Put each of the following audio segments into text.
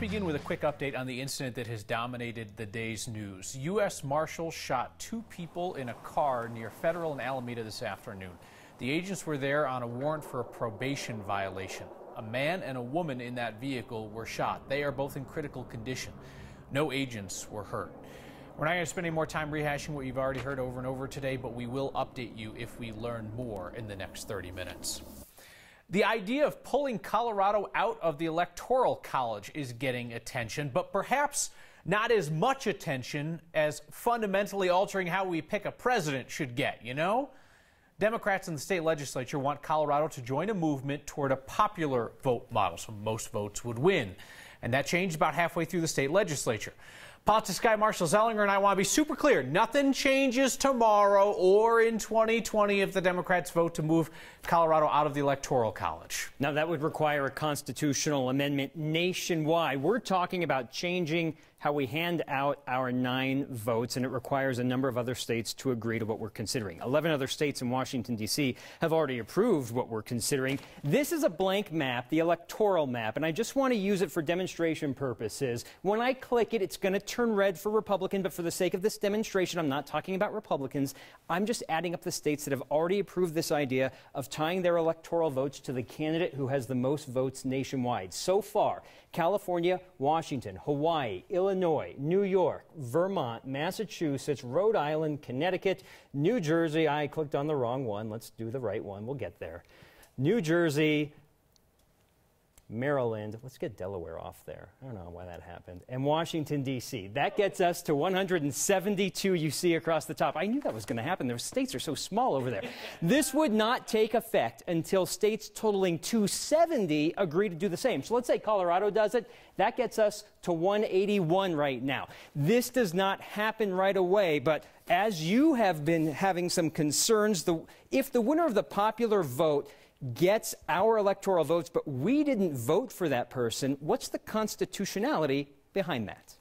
begin with a quick update on the incident that has dominated the day's news. U.S. Marshals shot two people in a car near Federal and Alameda this afternoon. The agents were there on a warrant for a probation violation. A man and a woman in that vehicle were shot. They are both in critical condition. No agents were hurt. We're not going to spend any more time rehashing what you've already heard over and over today, but we will update you if we learn more in the next 30 minutes. The idea of pulling Colorado out of the Electoral College is getting attention, but perhaps not as much attention as fundamentally altering how we pick a president should get, you know? Democrats in the state legislature want Colorado to join a movement toward a popular vote model, so most votes would win. And that changed about halfway through the state legislature. Politics guy Marshall Zellinger and I want to be super clear. Nothing changes tomorrow or in 2020 if the Democrats vote to move Colorado out of the Electoral College. Now, that would require a constitutional amendment nationwide. We're talking about changing how we hand out our 9 votes, and it requires a number of other states to agree to what we're considering. 11 other states in Washington, D.C. have already approved what we're considering. This is a blank map, the electoral map, and I just want to use it for demonstration purposes. When I click it, it's going to turn red for Republican, but for the sake of this demonstration, I'm not talking about Republicans. I'm just adding up the states that have already approved this idea of tying their electoral votes to the candidate who has the most votes nationwide. So far, California, Washington, Hawaii, Illinois, New York, Vermont, Massachusetts, Rhode Island, Connecticut, New Jersey. I clicked on the wrong one. Let's do the right one. We'll get there. New Jersey, Maryland. Let's get Delaware off there. I don't know why that happened. And Washington, D.C. That gets us to 172 you see across the top. I knew that was going to happen. The states are so small over there. This would not take effect until states totaling 270 agree to do the same. So let's say Colorado does it. That gets us to 181 right now. This does not happen right away, but as you have been having some concerns, if the winner of the popular vote gets our electoral votes, but we didn't vote for that person, what's the constitutionality behind that?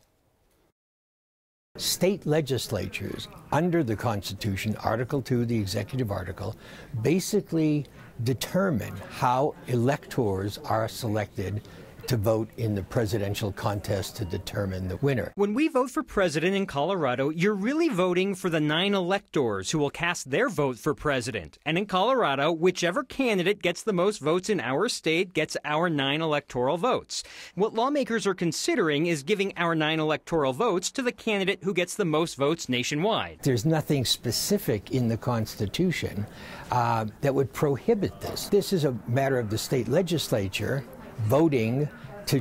State legislatures, under the Constitution, Article 2, the executive article, basically determine how electors are selected to vote in the presidential contest to determine the winner. When we vote for president in Colorado, you're really voting for the 9 electors who will cast their vote for president. And in Colorado, whichever candidate gets the most votes in our state gets our 9 electoral votes. What lawmakers are considering is giving our 9 electoral votes to the candidate who gets the most votes nationwide. There's nothing specific in the Constitution that would prohibit this. This is a matter of the state legislature voting to,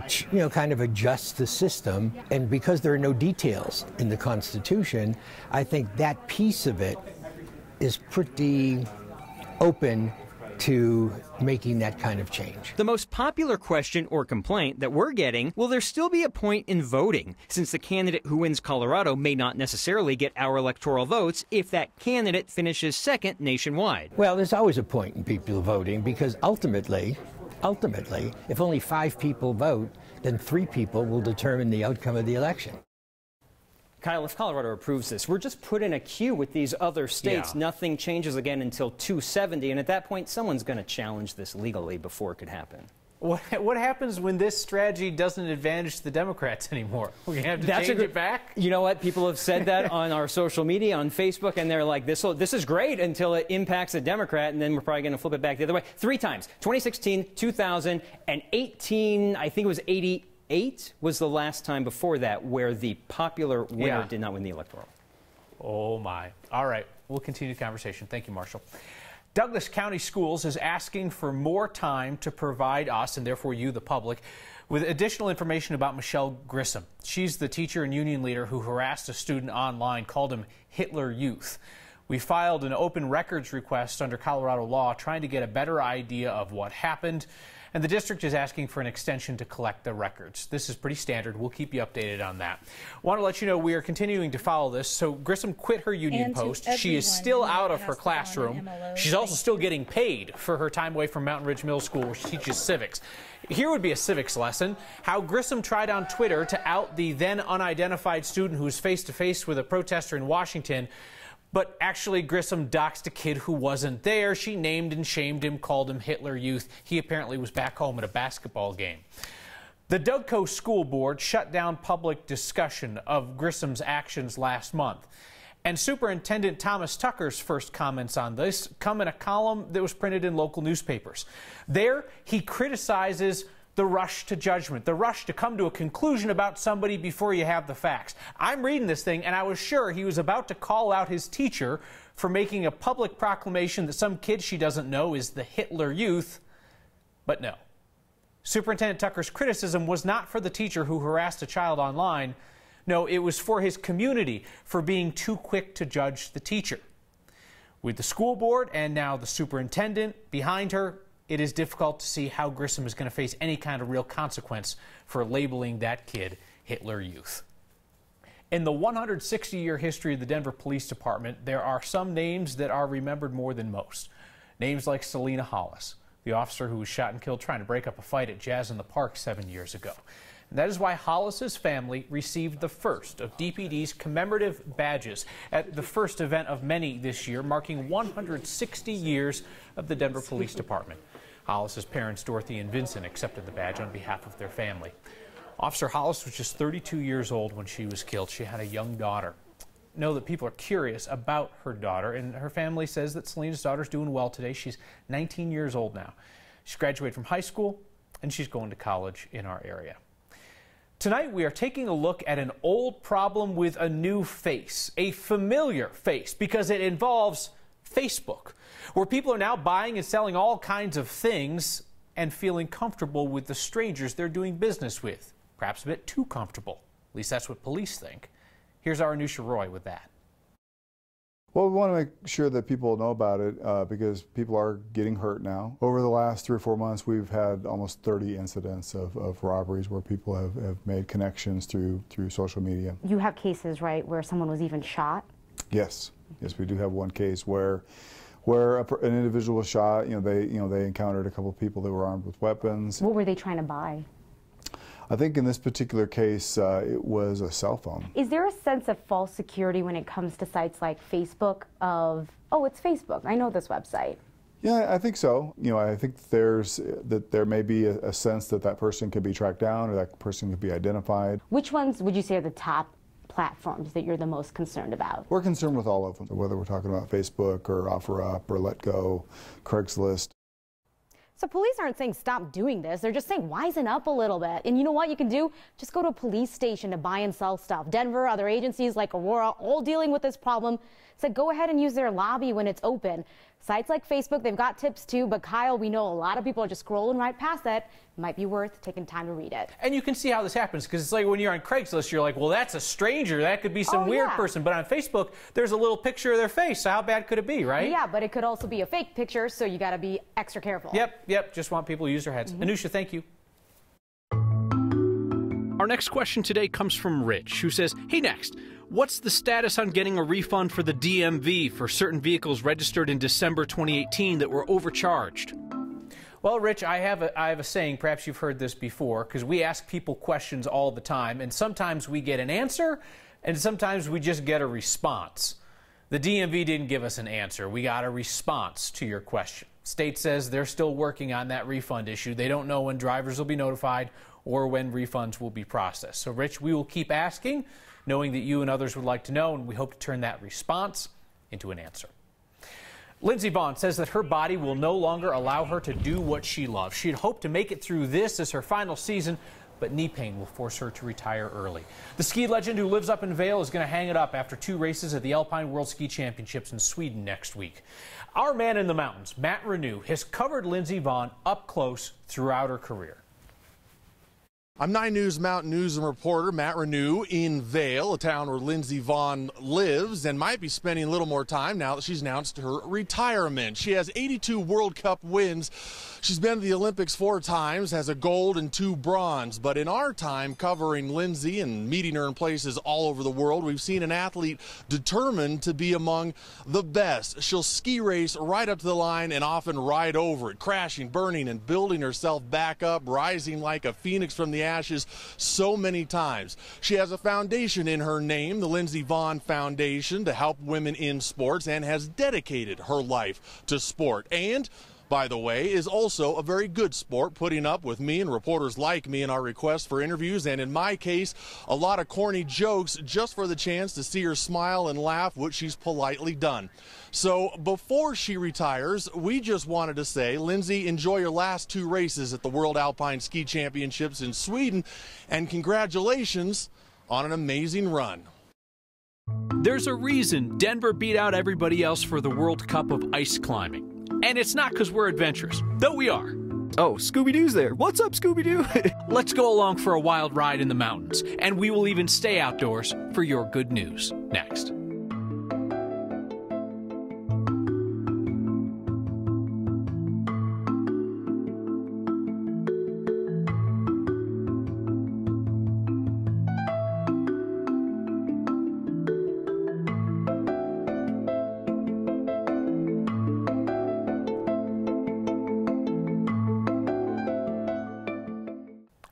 kind of adjust the system. And because there are no details in the Constitution, I think that piece of it is pretty open to making that kind of change. The most popular question or complaint that we're getting, will there still be a point in voting, since the candidate who wins Colorado may not necessarily get our electoral votes if that candidate finishes second nationwide? Well, there's always a point in people voting, because ultimately, if only 5 people vote, then 3 people will determine the outcome of the election. Kyle, if Colorado approves this, we're just put in a queue with these other states. Yeah. Nothing changes again until 270, and at that point, someone's going to challenge this legally before it could happen. What happens when this strategy doesn't advantage the Democrats anymore? We have to change it back? You know what? People have said that on our social media, on Facebook, and they're like, this is great until it impacts a Democrat, and then we're probably going to flip it back the other way. 3 times. 2016, 2018, I think it was 88 was the last time before that where the popular winner did not win the electoral. Oh, my. All right. We'll continue the conversation. Thank you, Marshall. Douglas County Schools is asking for more time to provide us, and therefore you, the public, with additional information about Michelle Grissom. She's the teacher and union leader who harassed a student online, called him Hitler Youth. We filed an open records request under Colorado law trying to get a better idea of what happened, and the district is asking for an extension to collect the records. This is pretty standard. We'll keep you updated on that. Want to let you know we are continuing to follow this. So Grissom quit her union post. She is still out of her classroom. She's also still getting paid for her time away from Mountain Ridge Middle School, where she teaches civics. Here would be a civics lesson: how Grissom tried on Twitter to out the then unidentified student who was face-to-face with a protester in Washington. But actually, Grissom doxed a kid who wasn't there. She named and shamed him, called him Hitler Youth. He apparently was back home at a basketball game. The Dougco School Board shut down public discussion of Grissom's actions last month. And Superintendent Thomas Tucker's first comments on this come in a column that was printed in local newspapers. There, he criticizes the rush to judgment, the rush to come to a conclusion about somebody before you have the facts. I'm reading this thing, and I was sure he was about to call out his teacher for making a public proclamation that some kid she doesn't know is the Hitler Youth, but no. Superintendent Tucker's criticism was not for the teacher who harassed a child online. No, it was for his community for being too quick to judge the teacher. With the school board and now the superintendent behind her, it is difficult to see how Grissom is going to face any kind of real consequence for labeling that kid Hitler Youth. In the 160-year history of the Denver Police Department, there are some names that are remembered more than most. Names like Selena Hollis, the officer who was shot and killed trying to break up a fight at Jazz in the Park 7 years ago. And that is why Hollis's family received the first of DPD's commemorative badges at the first event of many this year, marking 160 years of the Denver Police Department. Hollis's parents, Dorothy and Vincent, accepted the badge on behalf of their family. Officer Hollis was just 32 years old when she was killed. She had a young daughter. Know that people are curious about her daughter, and her family says that Selena's daughter's doing well today. She's 19 years old now. She graduated from high school, and she's going to college in our area. Tonight, we are taking a look at an old problem with a new face, a familiar face, because it involves Facebook, where people are now buying and selling all kinds of things and feeling comfortable with the strangers they're doing business with. Perhaps a bit too comfortable. At least that's what police think. Here's our Anusha Roy with that. Well, we want to make sure that people know about it because people are getting hurt now. Over the last 3 or 4 months, we've had almost 30 incidents of robberies where people have made connections through social media. You have cases, right, where someone was even shot? Yes. Yes, we do have one case where an individual was shot. They encountered a couple of people that were armed with weapons. What were they trying to buy? I think in this particular case, it was a cell phone. Is there a sense of false security when it comes to sites like Facebook of, oh, it's Facebook, I know this website? Yeah, I think so. I think there may be a sense that that person could be tracked down or that person could be identified. Which ones would you say are the top platforms that you're the most concerned about? We're concerned with all of them, whether we're talking about Facebook or OfferUp or Letgo, Craigslist. So police aren't saying stop doing this. They're just saying wisen up a little bit. And you know what you can do? Just go to a police station to buy and sell stuff. Denver, other agencies like Aurora, all dealing with this problem, said go ahead and use their lobby when it's open. Sites like Facebook, they've got tips too, but Kyle, we know a lot of people are just scrolling right past that. It might be worth taking time to read it. And you can see how this happens, because it's like when you're on Craigslist, you're like, well, that's a stranger. That could be some weird person. But on Facebook, there's a little picture of their face. So how bad could it be, right? Yeah, but it could also be a fake picture, so you got to be extra careful. Yep. Just want people to use their heads. Anusha, thank you. Our next question today comes from Rich, who says, hey, next. What's the status on getting a refund for the DMV for certain vehicles registered in December 2018 that were overcharged? Well, Rich, I have a saying, perhaps you've heard this before, because we ask people questions all the time, and sometimes we get an answer, and sometimes we just get a response. The DMV didn't give us an answer. We got a response to your question. State says they're still working on that refund issue. They don't know when drivers will be notified or when refunds will be processed. So, Rich, we will keep asking, knowing that you and others would like to know, and we hope to turn that response into an answer. Lindsey Vaughn says that her body will no longer allow her to do what she loves. She'd hoped to make it through this as her final season, but knee pain will force her to retire early. The ski legend who lives up in Vail is going to hang it up after 2 races at the Alpine World Ski Championships in Sweden next week. Our man in the mountains, Matt Renew, has covered Lindsey Vaughn up close throughout her career. I'm 9 News Mountain News and reporter Matt Renew in Vail, a town where Lindsey Vaughn lives and might be spending a little more time now that she's announced her retirement. She has 82 World Cup wins. She's been to the Olympics 4 times, has a gold and 2 bronze. But in our time covering Lindsey and meeting her in places all over the world, we've seen an athlete determined to be among the best. She'll ski race right up to the line and often ride over it, crashing, burning, and building herself back up, rising like a phoenix from the ashes so many times. She has a foundation in her name, the Lindsey Vaughn Foundation, to help women in sports, and has dedicated her life to sport. And by the way, is also a very good sport, putting up with me and reporters like me in our requests for interviews, and in my case, a lot of corny jokes just for the chance to see her smile and laugh, which she's politely done. So before she retires, we just wanted to say, Lindsay, enjoy your last 2 races at the World Alpine Ski Championships in Sweden, and congratulations on an amazing run. There's a reason Denver beat out everybody else for the World Cup of ice climbing. And it's not because we're adventurous, though we are. Oh, Scooby-Doo's there. What's up, Scooby-Doo? Let's go along for a wild ride in the mountains, and we will even stay outdoors for your good news next.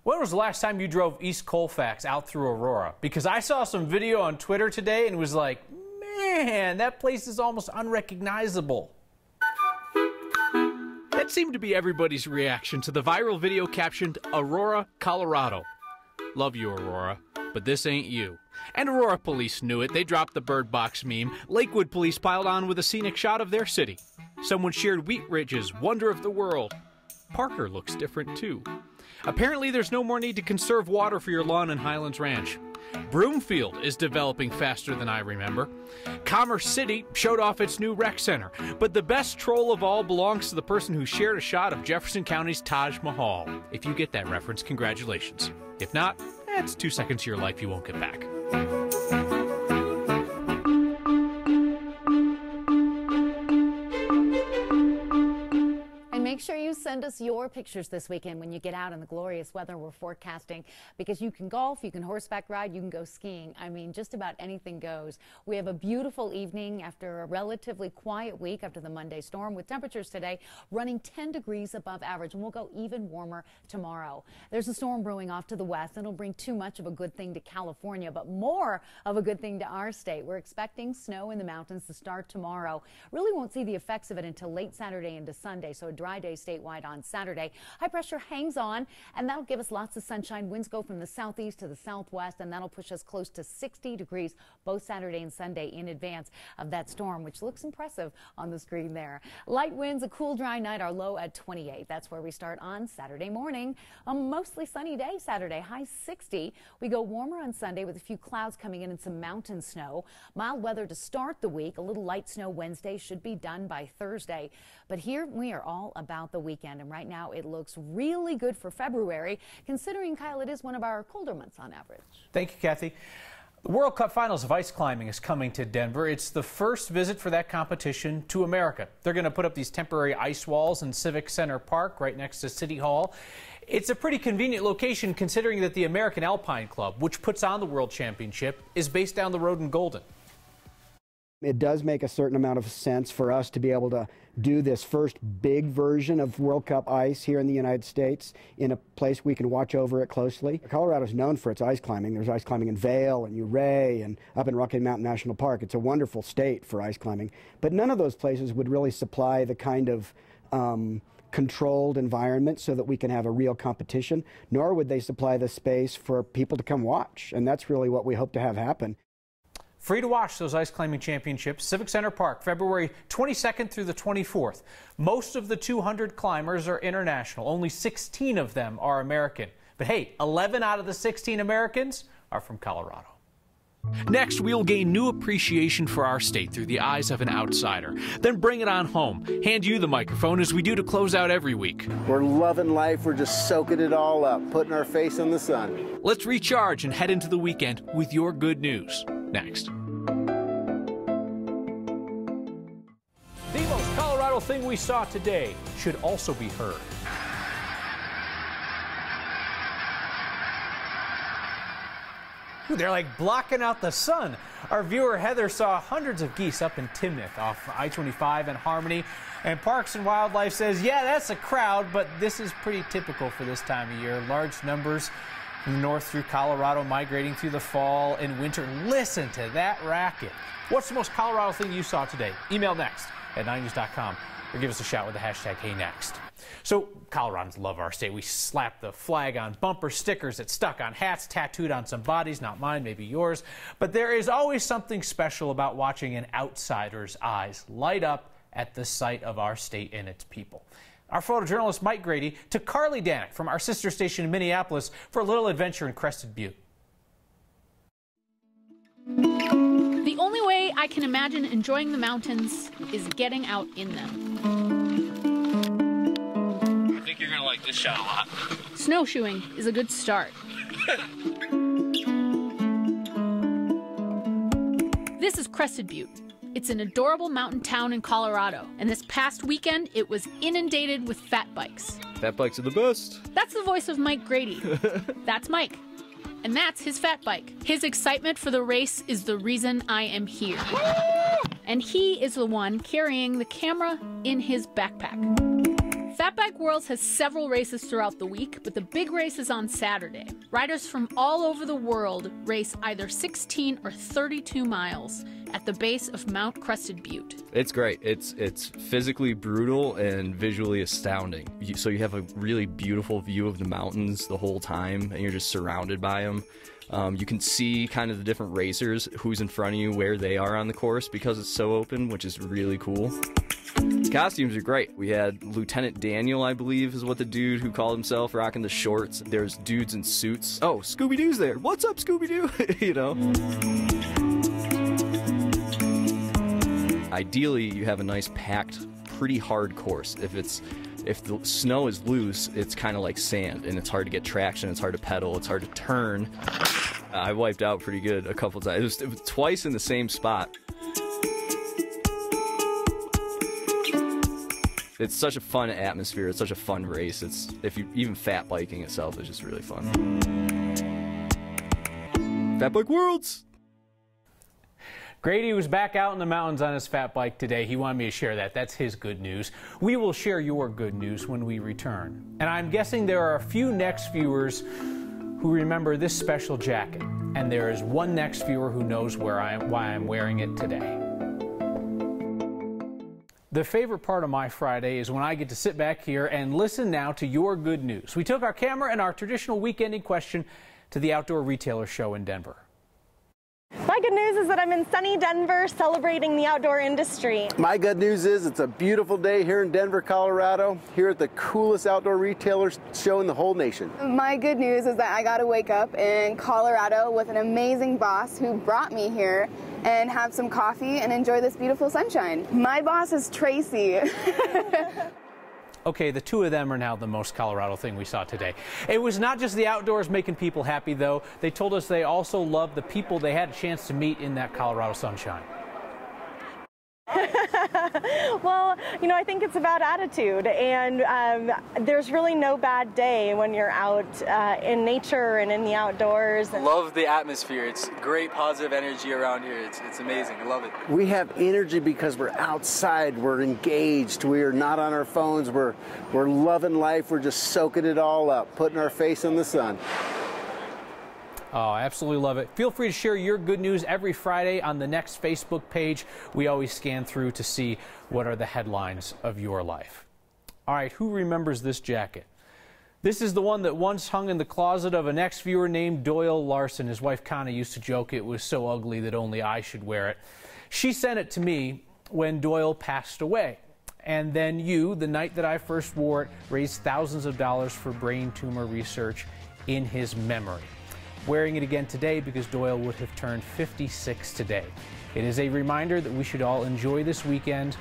When was the last time you drove East Colfax out through Aurora? Because I saw some video on Twitter today and was like, man, that place is almost unrecognizable. That seemed to be everybody's reaction to the viral video captioned, Aurora, Colorado. Love you, Aurora, but this ain't you. And Aurora police knew it. They dropped the bird box meme. Lakewood police piled on with a scenic shot of their city. Someone shared Wheat Ridge's wonder of the world. Parker looks different too. Apparently there's no more need to conserve water for your lawn in Highlands Ranch. Broomfield is developing faster than I remember. Commerce City showed off its new rec center, but the best troll of all belongs to the person who shared a shot of Jefferson County's Taj Mahal. If you get that reference, congratulations. If not, it's 2 seconds of your life you won't get back. Make sure you send us your pictures this weekend when you get out in the glorious weather we're forecasting, because you can golf, you can horseback ride, you can go skiing. I mean, just about anything goes. We have a beautiful evening after a relatively quiet week after the Monday storm, with temperatures today running 10 degrees above average, and we'll go even warmer tomorrow. There's a storm brewing off to the west, and it'll bring too much of a good thing to California, but more of a good thing to our state. We're expecting snow in the mountains to start tomorrow. Really won't see the effects of it until late Saturday into Sunday, so a dry day statewide on Saturday. High pressure hangs on, and that'll give us lots of sunshine. Winds go from the southeast to the southwest, and that'll push us close to 60 degrees both Saturday and Sunday in advance of that storm, which looks impressive on the screen there. Light winds, a cool, dry night, our low at 28. That's where we start on Saturday morning. A mostly sunny day Saturday, high 60. We go warmer on Sunday with a few clouds coming in and some mountain snow. Mild weather to start the week. A little light snow Wednesday, should be done by Thursday. But here we are all about the weekend, and right now it looks really good for February, considering, Kyle, it is one of our colder months on average. Thank you, Kathy. The World Cup Finals of ice climbing is coming to Denver. It's the first visit for that competition to America. They're going to put up these temporary ice walls in Civic Center Park right next to City Hall. It's a pretty convenient location, considering that the American Alpine Club, which puts on the World Championship, is based down the road in Golden. It does make a certain amount of sense for us to be able to do this first big version of World Cup ice here in the United States in a place we can watch over it closely. Colorado is known for its ice climbing. There's ice climbing in Vail and Ouray and up in Rocky Mountain National Park. It's a wonderful state for ice climbing, but none of those places would really supply the kind of controlled environment so that we can have a real competition, nor would they supply the space for people to come watch, and that's really what we hope to have happen. Free to watch those ice climbing championships, Civic Center Park, February 22nd through the 24th. Most of the 200 climbers are international. Only 16 of them are American. But hey, 11 out of the 16 Americans are from Colorado. Next, we'll gain new appreciation for our state through the eyes of an outsider. Then bring it on home. Hand you the microphone as we do to close out every week. We're loving life. We're just soaking it all up, putting our face in the sun. Let's recharge and head into the weekend with your good news. Next. The most Colorado thing we saw today should also be heard. Ooh, they're like blocking out the sun. Our viewer Heather saw hundreds of geese up in Timnath off I-25 and Harmony. And Parks and Wildlife says, yeah, that's a crowd, but this is pretty typical for this time of year. Large numbers from north through Colorado migrating through the fall and winter. Listen to that racket. What's the most Colorado thing you saw today? Email next at 9news.com. or give us a shout with the hashtag #HeyNext. So, Coloradans love our state. We slap the flag on bumper stickers, it's stuck on hats, tattooed on some bodies, not mine, maybe yours. But there is always something special about watching an outsider's eyes light up at the sight of our state and its people. Our photojournalist Mike Grady took Carly Danick from our sister station in Minneapolis for a little adventure in Crested Butte. The only way I can imagine enjoying the mountains is getting out in them. I think you're gonna like this shot a lot. Snowshoeing is a good start. This is Crested Butte. It's an adorable mountain town in Colorado, and this past weekend it was inundated with fat bikes. Fat bikes are the best. That's the voice of Mike Grady. That's Mike. And that's his fat bike. His excitement for the race is the reason I am here. And he is the one carrying the camera in his backpack. Fat Bike Worlds has several races throughout the week, but the big race is on Saturday. Riders from all over the world race either 16 or 32 miles at the base of Mount Crested Butte. It's great. It's physically brutal and visually astounding. So you have a really beautiful view of the mountains the whole time, and you're just surrounded by them. You can see kind of the different racers, who's in front of you, where they are on the course, because it's so open, which is really cool. The costumes are great. We had Lieutenant Daniel, I believe, is what the dude who called himself, rocking the shorts. There's dudes in suits. Oh, Scooby-Doo's there. What's up, Scooby-Doo? You know? Ideally, you have a nice packed, pretty hard course. If the snow is loose, it's kind of like sand, and it's hard to get traction, it's hard to pedal, it's hard to turn. I wiped out pretty good a couple times. It was twice in the same spot. It's such a fun atmosphere. It's such a fun race. Even fat biking itself is just really fun. Fat Bike Worlds! Grady was back out in the mountains on his fat bike today. He wanted me to share that. That's his good news. We will share your good news when we return. And I'm guessing there are a few Next viewers who remember this special jacket. And there is one Next viewer who knows why I'm wearing it today. The favorite part of my Friday is when I get to sit back here and listen now to your good news. We took our camera and our traditional weekending question to the Outdoor Retailer Show in Denver. My good news is that I'm in sunny Denver celebrating the outdoor industry. My good news is it's a beautiful day here in Denver, Colorado, here at the coolest outdoor retailer show in the whole nation. My good news is that I got to wake up in Colorado with an amazing boss who brought me here and have some coffee and enjoy this beautiful sunshine. My boss is Tracy. Okay, the two of them are now the most Colorado thing we saw today. It was not just the outdoors making people happy, though. They told us they also loved the people they had a chance to meet in that Colorado sunshine. Well, you know, I think it's about attitude, and there's really no bad day when you're out in nature and in the outdoors. Love the atmosphere. It's great positive energy around here. It's amazing. I love it. We have energy because we're outside, we're engaged, we are not on our phones, we're loving life, we're just soaking it all up, putting our face in the sun. Oh, I absolutely love it. Feel free to share your good news every Friday on the Next Facebook page. We always scan through to see what are the headlines of your life. All right, who remembers this jacket? This is the one that once hung in the closet of a Next viewer named Doyle Larson. His wife Connie used to joke it was so ugly that only I should wear it. She sent it to me when Doyle passed away. And then you, the night that I first wore it, raised thousands of dollars for brain tumor research in his memory. Wearing it again today because Doyle would have turned 56 today. It is a reminder that we should all enjoy this weekend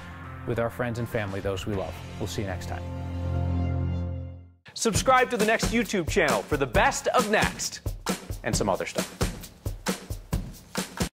with our friends and family, those we love. We'll see you next time. Subscribe to the Next YouTube channel for the best of Next and some other stuff.